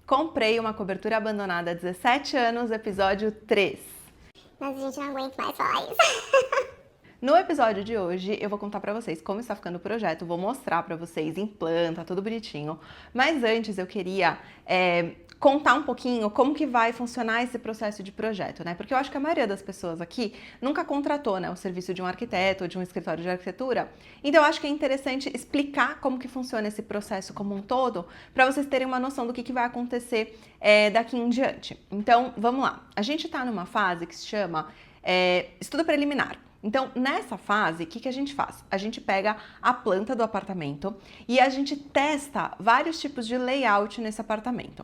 Comprei uma cobertura abandonada há 17 anos, episódio 3. Mas a gente não aguenta mais falar isso. No episódio de hoje, eu vou contar pra vocês como está ficando o projeto, vou mostrar pra vocês em planta, tudo bonitinho. Mas antes eu queria contar um pouquinho como que vai funcionar esse processo de projeto, né? Porque eu acho que a maioria das pessoas aqui nunca contratou, né, o serviço de um arquiteto ou de um escritório de arquitetura. Então eu acho que é interessante explicar como que funciona esse processo como um todo, para vocês terem uma noção do que vai acontecer daqui em diante. Então, vamos lá. A gente tá numa fase que se chama estudo preliminar. Então, nessa fase, o que a gente faz? A gente pega a planta do apartamento e a gente testa vários tipos de layout nesse apartamento.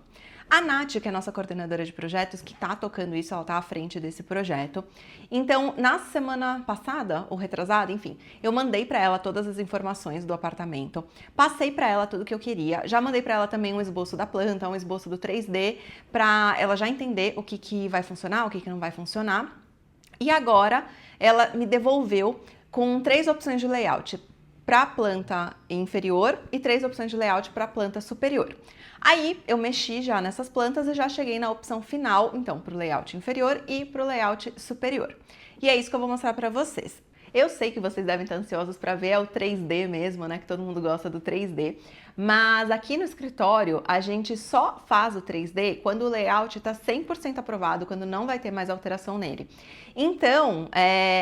A Nath, que é a nossa coordenadora de projetos, que tá tocando isso, ela tá à frente desse projeto. Então, na semana passada, ou retrasada, enfim, eu mandei para ela todas as informações do apartamento, passei para ela tudo que eu queria, já mandei para ela também um esboço da planta, um esboço do 3D, para ela já entender o que vai funcionar, o que não vai funcionar. E agora ela me devolveu com 3 opções de layout para a planta inferior e 3 opções de layout para a planta superior. Aí eu mexi já nessas plantas e já cheguei na opção final, então, para o layout inferior e para o layout superior. E é isso que eu vou mostrar para vocês. Eu sei que vocês devem estar ansiosos para ver o 3D mesmo, né? Que todo mundo gosta do 3D. Mas aqui no escritório, a gente só faz o 3D quando o layout está 100% aprovado, quando não vai ter mais alteração nele. Então,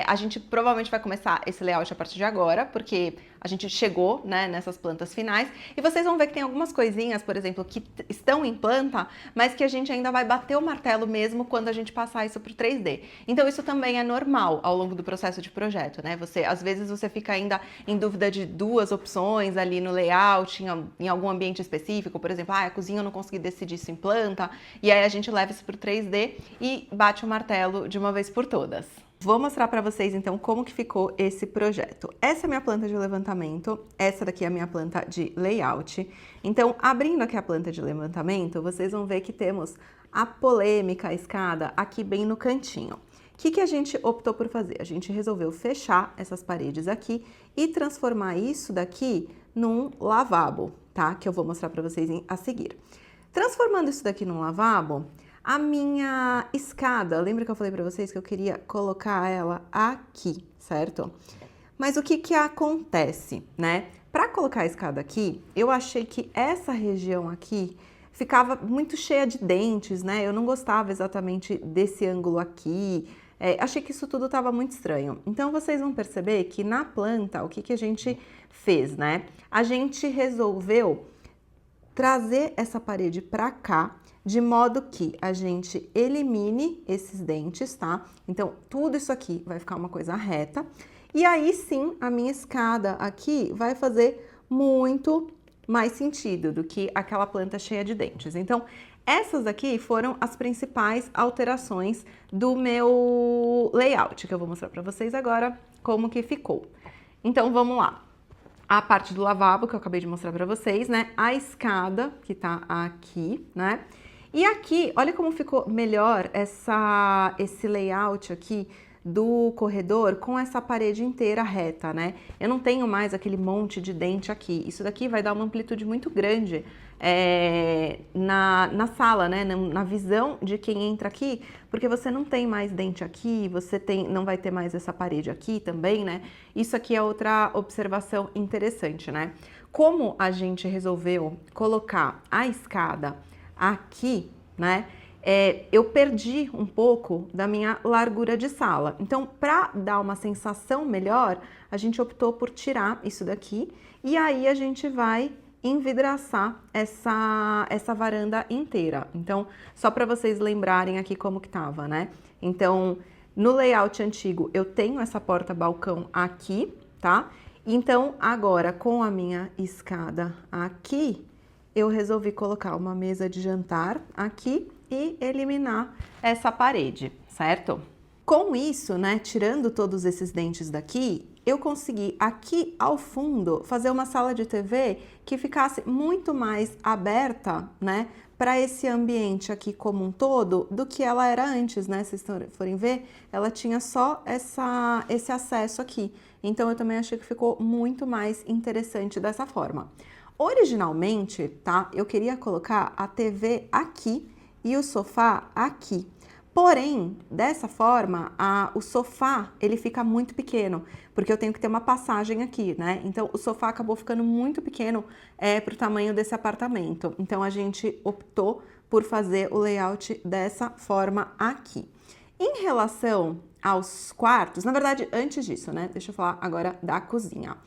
a gente provavelmente vai começar esse layout a partir de agora, porque a gente chegou, né, nessas plantas finais. E vocês vão ver que tem algumas coisinhas, por exemplo, que estão em planta, mas que a gente ainda vai bater o martelo mesmo quando a gente passar isso para o 3D. Então, isso também é normal ao longo do processo de projeto, né? Às vezes você fica ainda em dúvida de 2 opções ali no layout, em algum ambiente específico, por exemplo, a cozinha eu não consegui decidir isso em planta, e aí a gente leva isso para o 3D e bate o martelo de uma vez por todas. Vou mostrar para vocês então como que ficou esse projeto. Essa é a minha planta de levantamento, essa daqui é a minha planta de layout. Então, abrindo aqui a planta de levantamento, vocês vão ver que temos a polêmica, a escada, aqui bem no cantinho. O que a gente optou por fazer? A gente resolveu fechar essas paredes aqui e transformar isso daqui num lavabo, tá? Que eu vou mostrar para vocês a seguir. Transformando isso daqui num lavabo, a minha escada, lembra que eu falei para vocês que eu queria colocar ela aqui, certo? Mas o que acontece, né? Para colocar a escada aqui, eu achei que essa região aqui ficava muito cheia de dentes, né? Eu não gostava exatamente desse ângulo aqui. Achei que isso tudo estava muito estranho. Então, vocês vão perceber que na planta, o que a gente fez, né? A gente resolveu trazer essa parede para cá, de modo que a gente elimine esses dentes, tá? Então, tudo isso aqui vai ficar uma coisa reta. E aí sim, a minha escada aqui vai fazer muito mais sentido do que aquela planta cheia de dentes. Então, essas aqui foram as principais alterações do meu layout, que eu vou mostrar para vocês agora como que ficou. Então, vamos lá. A parte do lavabo, que eu acabei de mostrar para vocês, né? A escada, que tá aqui, né? E aqui, olha como ficou melhor esse layout aqui do corredor com essa parede inteira reta, né? Eu não tenho mais aquele monte de dente aqui. Isso daqui vai dar uma amplitude muito grande na sala, né? Na visão de quem entra aqui, porque você não tem mais dente aqui, não vai ter mais essa parede aqui também, né? Isso aqui é outra observação interessante, né? Como a gente resolveu colocar a escada aqui, né? Eu perdi um pouco da minha largura de sala. Então, para dar uma sensação melhor, a gente optou por tirar isso daqui e aí a gente vai envidraçar essa varanda inteira. Então, só para vocês lembrarem aqui como que tava, né? Então, no layout antigo, eu tenho essa porta-balcão aqui, tá? Então, agora, com a minha escada aqui, eu resolvi colocar uma mesa de jantar aqui e eliminar essa parede, certo? Com isso, né, tirando todos esses dentes daqui, eu consegui aqui ao fundo fazer uma sala de TV que ficasse muito mais aberta, né, para esse ambiente aqui como um todo do que ela era antes, né? Se vocês forem ver, ela tinha só esse acesso aqui. Então, eu também achei que ficou muito mais interessante dessa forma. Originalmente, tá? Eu queria colocar a TV aqui e o sofá aqui. Porém, dessa forma, o sofá, ele fica muito pequeno, porque eu tenho que ter uma passagem aqui, né? Então, o sofá acabou ficando muito pequeno para o tamanho desse apartamento. Então, a gente optou por fazer o layout dessa forma aqui. Em relação aos quartos, na verdade, antes disso, né? Deixa eu falar agora da cozinha.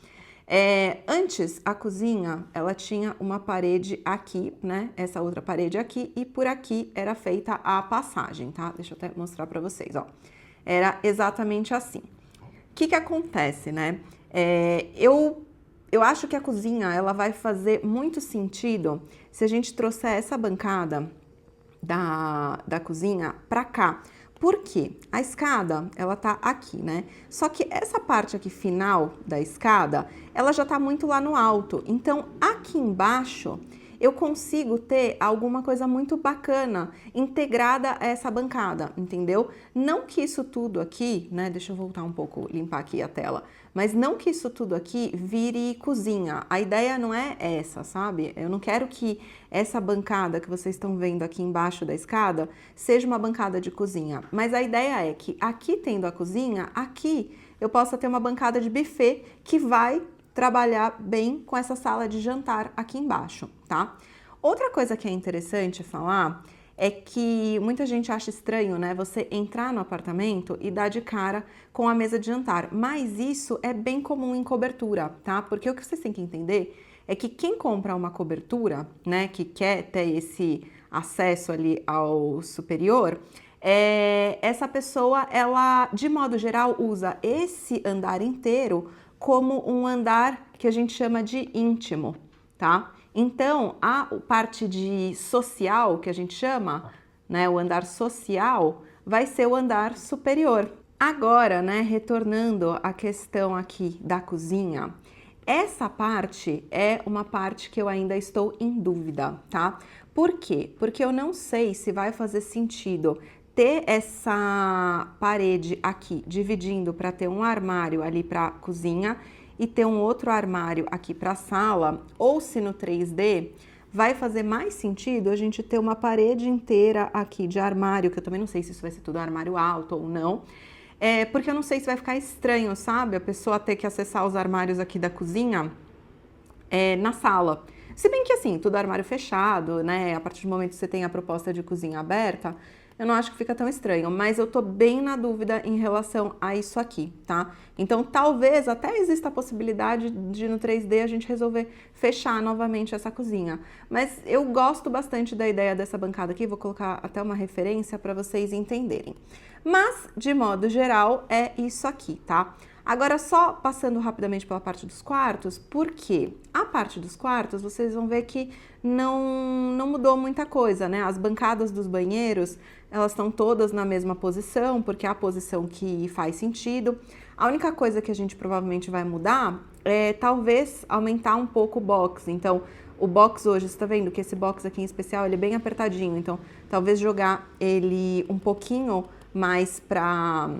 Antes, a cozinha, ela tinha uma parede aqui, né? Essa outra parede aqui, e por aqui era feita a passagem, tá? Deixa eu até mostrar pra vocês, ó. Era exatamente assim. O que que acontece, né? Eu acho que a cozinha, ela vai fazer muito sentido se a gente trouxer essa bancada da cozinha pra cá. Por quê? A escada, ela tá aqui, né? Só que essa parte aqui final da escada, ela já tá muito lá no alto. Então, aqui embaixo, eu consigo ter alguma coisa muito bacana integrada a essa bancada, entendeu? Não que isso tudo aqui, né? Deixa eu voltar um pouco, limpar aqui a tela. Mas não que isso tudo aqui vire cozinha. A ideia não é essa, sabe? Eu não quero que essa bancada que vocês estão vendo aqui embaixo da escada seja uma bancada de cozinha. Mas a ideia é que aqui tendo a cozinha, aqui eu possa ter uma bancada de buffet que vai trabalhar bem com essa sala de jantar aqui embaixo, tá? Outra coisa que é interessante falar é que muita gente acha estranho, né, você entrar no apartamento e dar de cara com a mesa de jantar, mas isso é bem comum em cobertura, tá? Porque o que vocês têm que entender é que quem compra uma cobertura, né, que quer ter esse acesso ali ao superior, essa pessoa, ela, de modo geral, usa esse andar inteiro como um andar que a gente chama de íntimo, tá? Então, a parte de social, que a gente chama, né, o andar social, vai ser o andar superior. Agora, né, retornando à questão aqui da cozinha, essa parte é uma parte que eu ainda estou em dúvida, tá? Por quê? Porque eu não sei se vai fazer sentido ter essa parede aqui dividindo para ter um armário ali para cozinha e ter um outro armário aqui para a sala, ou se no 3D vai fazer mais sentido a gente ter uma parede inteira aqui de armário, que eu também não sei se isso vai ser tudo armário alto ou não, porque eu não sei se vai ficar estranho, sabe? A pessoa ter que acessar os armários aqui da cozinha na sala. Se bem que assim, tudo armário fechado, né? A partir do momento que você tem a proposta de cozinha aberta, eu não acho que fica tão estranho, mas eu tô bem na dúvida em relação a isso aqui, tá? Então, talvez até exista a possibilidade de no 3D a gente resolver fechar novamente essa cozinha. Mas eu gosto bastante da ideia dessa bancada aqui, vou colocar até uma referência para vocês entenderem. Mas, de modo geral, é isso aqui, tá? Agora, só passando rapidamente pela parte dos quartos, porque a parte dos quartos, vocês vão ver que não mudou muita coisa, né? As bancadas dos banheiros, elas estão todas na mesma posição, porque é a posição que faz sentido. A única coisa que a gente provavelmente vai mudar é talvez aumentar um pouco o box. Então, o box hoje, você tá vendo que esse box aqui em especial, ele é bem apertadinho. Então, talvez jogar ele um pouquinho mais pra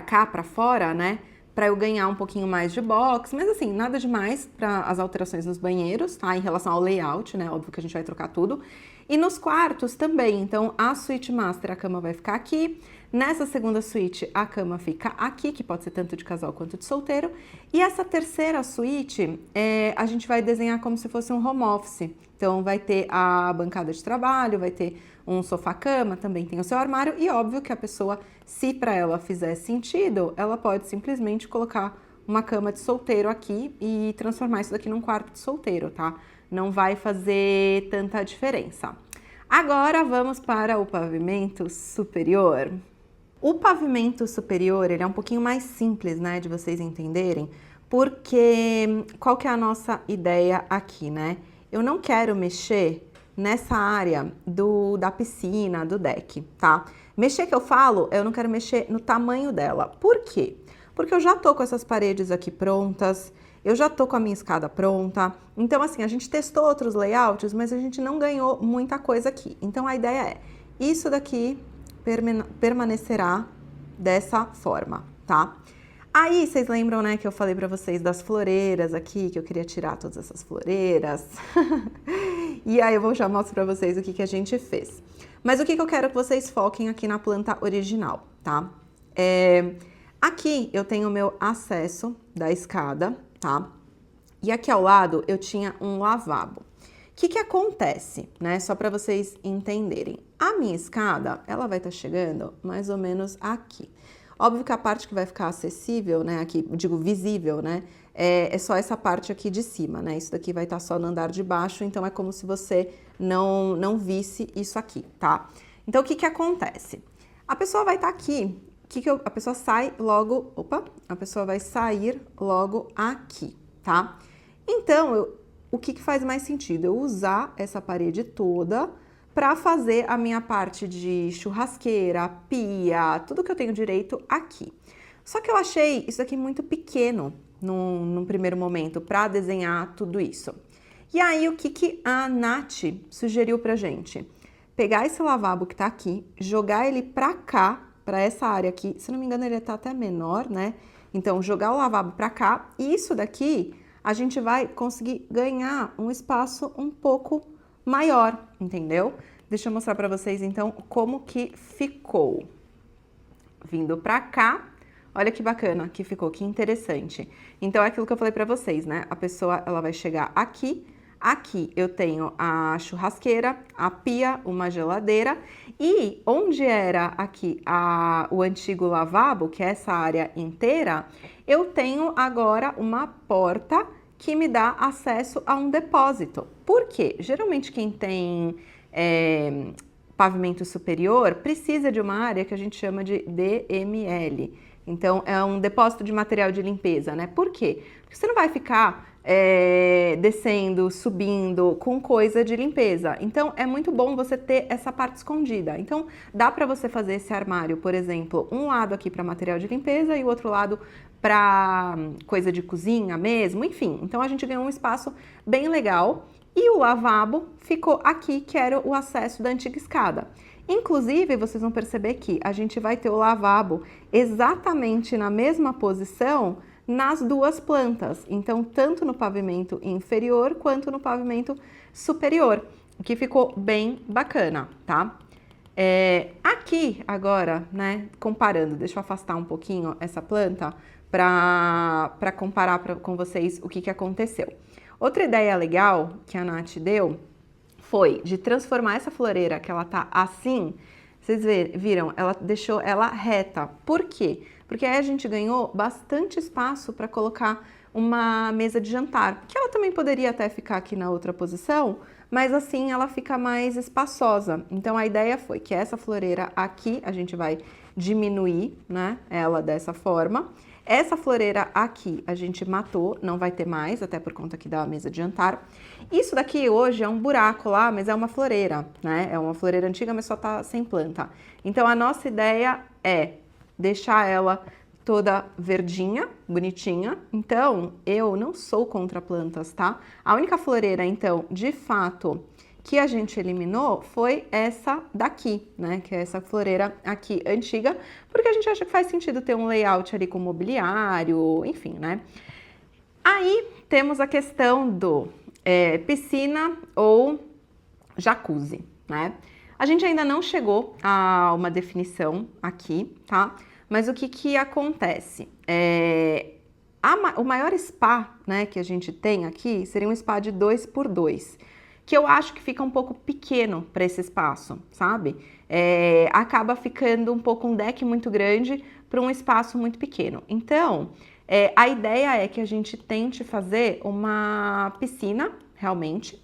cá, pra fora, né? Pra eu ganhar um pouquinho mais de box, mas assim, nada demais para as alterações nos banheiros, tá? Em relação ao layout, né? Óbvio que a gente vai trocar tudo. E nos quartos também, então a suíte master, a cama vai ficar aqui. Nessa segunda suíte, a cama fica aqui, que pode ser tanto de casal quanto de solteiro. E essa terceira suíte, a gente vai desenhar como se fosse um home office. Então vai ter a bancada de trabalho, vai ter um sofá-cama, também tem o seu armário. E óbvio que a pessoa, se para ela fizer sentido, ela pode simplesmente colocar uma cama de solteiro aqui e transformar isso daqui num quarto de solteiro, tá? Não vai fazer tanta diferença. Agora vamos para o pavimento superior. O pavimento superior, ele é um pouquinho mais simples, né, de vocês entenderem, porque qual que é a nossa ideia aqui, né? Eu não quero mexer nessa área da piscina, do deck, tá? Mexer que eu falo, eu não quero mexer no tamanho dela. Por quê? Porque eu já tô com essas paredes aqui prontas, eu já tô com a minha escada pronta. Então, assim, a gente testou outros layouts, mas a gente não ganhou muita coisa aqui. Então, a ideia é, isso daqui permanecerá dessa forma, tá? Aí, vocês lembram, né, que eu falei pra vocês das floreiras aqui, que eu queria tirar todas essas floreiras? E aí eu já mostro pra vocês o que a gente fez. Mas o que eu quero que vocês foquem aqui na planta original, tá? Aqui eu tenho o meu acesso da escada, tá? E aqui ao lado eu tinha um lavabo. O que acontece, né? Só para vocês entenderem. A minha escada, ela vai estar chegando mais ou menos aqui. Óbvio que a parte que vai ficar acessível, né? Aqui, digo visível, né? É só essa parte aqui de cima, né? Isso daqui vai estar só no andar de baixo, então é como se você não visse isso aqui, tá? Então o que acontece? A pessoa vai estar aqui. A pessoa sai logo. Opa! A pessoa vai sair logo aqui, tá? Então, o que faz mais sentido? Eu usar essa parede toda para fazer a minha parte de churrasqueira, pia, tudo que eu tenho direito aqui. Só que eu achei isso aqui muito pequeno num primeiro momento para desenhar tudo isso. E aí, o que a Nath sugeriu pra gente? Pegar esse lavabo que tá aqui, jogar ele pra cá, pra essa área aqui. Se não me engano, ele tá até menor, né? Então, jogar o lavabo pra cá. E isso daqui, a gente vai conseguir ganhar um espaço um pouco maior, entendeu? Deixa eu mostrar pra vocês, então, como que ficou. Vindo pra cá, olha que bacana que ficou, que interessante. Então, é aquilo que eu falei pra vocês, né? A pessoa, ela vai chegar aqui. Aqui eu tenho a churrasqueira, a pia, uma geladeira. E onde era aqui o antigo lavabo, que é essa área inteira, eu tenho agora uma porta que me dá acesso a um depósito. Por quê? Geralmente quem tem pavimento superior precisa de uma área que a gente chama de DML. Então, é um depósito de material de limpeza, né? Por quê? Porque você não vai ficar descendo, subindo com coisa de limpeza. Então, é muito bom você ter essa parte escondida. Então, dá para você fazer esse armário, por exemplo, um lado aqui para material de limpeza e o outro lado para coisa de cozinha mesmo, enfim. Então, a gente ganhou um espaço bem legal. E o lavabo ficou aqui, que era o acesso da antiga escada. Inclusive, vocês vão perceber que a gente vai ter o lavabo exatamente na mesma posição nas duas plantas. Então, tanto no pavimento inferior quanto no pavimento superior, o que ficou bem bacana, tá? Aqui, agora, né, comparando, deixa eu afastar um pouquinho essa planta para comparar com vocês o que aconteceu. Outra ideia legal que a Nath deu foi de transformar essa floreira, que ela tá assim, vocês viram, ela deixou ela reta. Por quê? Porque aí a gente ganhou bastante espaço para colocar uma mesa de jantar, que ela também poderia até ficar aqui na outra posição, mas assim ela fica mais espaçosa. Então a ideia foi que essa floreira aqui a gente vai diminuir, né, ela dessa forma. Essa floreira aqui a gente matou, não vai ter mais, até por conta aqui da mesa de jantar. Isso daqui hoje é um buraco lá, mas é uma floreira, né? É uma floreira antiga, mas só tá sem planta. Então a nossa ideia é deixar ela toda verdinha, bonitinha. Então, eu não sou contra plantas, tá? A única floreira, então, de fato, que a gente eliminou foi essa daqui, né? Que é essa floreira aqui antiga, porque a gente acha que faz sentido ter um layout ali com mobiliário, enfim, né? Aí temos a questão do piscina ou jacuzzi, né? A gente ainda não chegou a uma definição aqui, tá? Mas o que acontece? O maior spa, né, que a gente tem aqui seria um spa de 2x2. Que eu acho que fica um pouco pequeno para esse espaço, sabe? Acaba ficando um pouco um deck muito grande para um espaço muito pequeno. Então, a ideia é que a gente tente fazer uma piscina, realmente.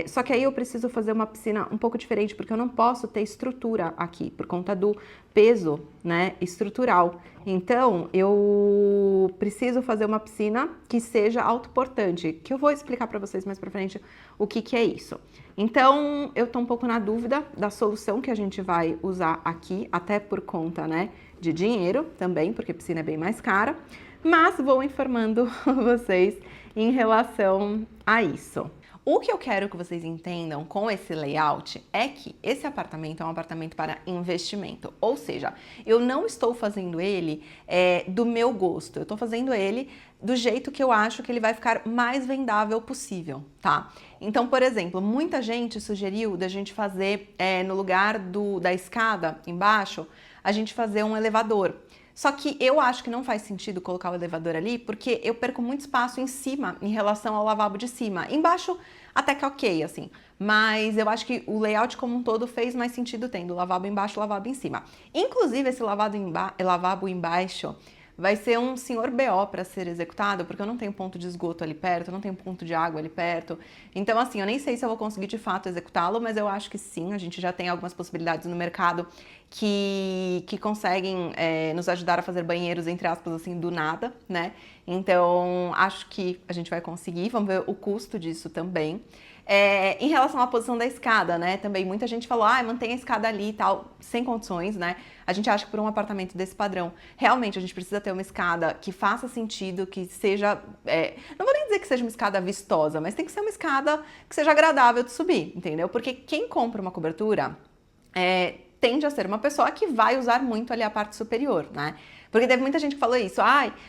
Só que aí eu preciso fazer uma piscina um pouco diferente, porque eu não posso ter estrutura aqui, por conta do peso, né, estrutural. Então, eu preciso fazer uma piscina que seja autoportante, que eu vou explicar para vocês mais para frente o que é isso. Então, eu tô um pouco na dúvida da solução que a gente vai usar aqui, até por conta, né, de dinheiro também, porque piscina é bem mais cara, mas vou informando vocês em relação a isso. O que eu quero que vocês entendam com esse layout é que esse apartamento é um apartamento para investimento, ou seja, eu não estou fazendo ele do meu gosto, eu estou fazendo ele do jeito que eu acho que ele vai ficar mais vendável possível, tá? Então, por exemplo, muita gente sugeriu da gente fazer no lugar da escada embaixo, a gente fazer um elevador. Só que eu acho que não faz sentido colocar o elevador ali, porque eu perco muito espaço em cima em relação ao lavabo de cima. Embaixo até que ok, assim. Mas eu acho que o layout como um todo fez mais sentido tendo lavabo embaixo e lavabo em cima. Inclusive, esse lavabo embaixo vai ser um senhor BO para ser executado, porque eu não tenho ponto de esgoto ali perto, eu não tenho ponto de água ali perto. Então, assim, eu nem sei se eu vou conseguir de fato executá-lo, mas eu acho que sim, a gente já tem algumas possibilidades no mercado que conseguem nos ajudar a fazer banheiros, entre aspas, assim, do nada, né? Então, acho que a gente vai conseguir, vamos ver o custo disso também. Em relação à posição da escada, né? Também muita gente falou, mantém a escada ali e tal, sem condições, né? A gente acha que por um apartamento desse padrão, realmente a gente precisa ter uma escada que faça sentido, que seja... não vou nem dizer que seja uma escada vistosa, mas tem que ser uma escada que seja agradável de subir, entendeu? Porque quem compra uma cobertura tende a ser uma pessoa que vai usar muito ali a parte superior, né? Porque teve muita gente que falou isso,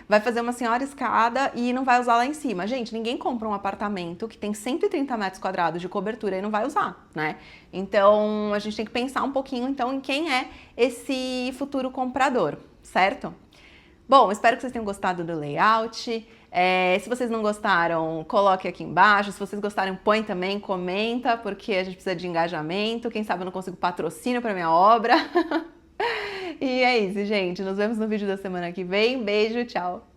vai fazer uma senhora escada e não vai usar lá em cima. Gente, ninguém compra um apartamento que tem 130 metros quadrados de cobertura e não vai usar, né? Então, a gente tem que pensar um pouquinho, então, em quem é esse futuro comprador, certo? Bom, espero que vocês tenham gostado do layout. Se vocês não gostaram, coloque aqui embaixo. Se vocês gostaram, põe também, comenta, porque a gente precisa de engajamento. Quem sabe eu não consigo patrocínio para minha obra. E é isso, gente. Nos vemos no vídeo da semana que vem. Beijo, tchau!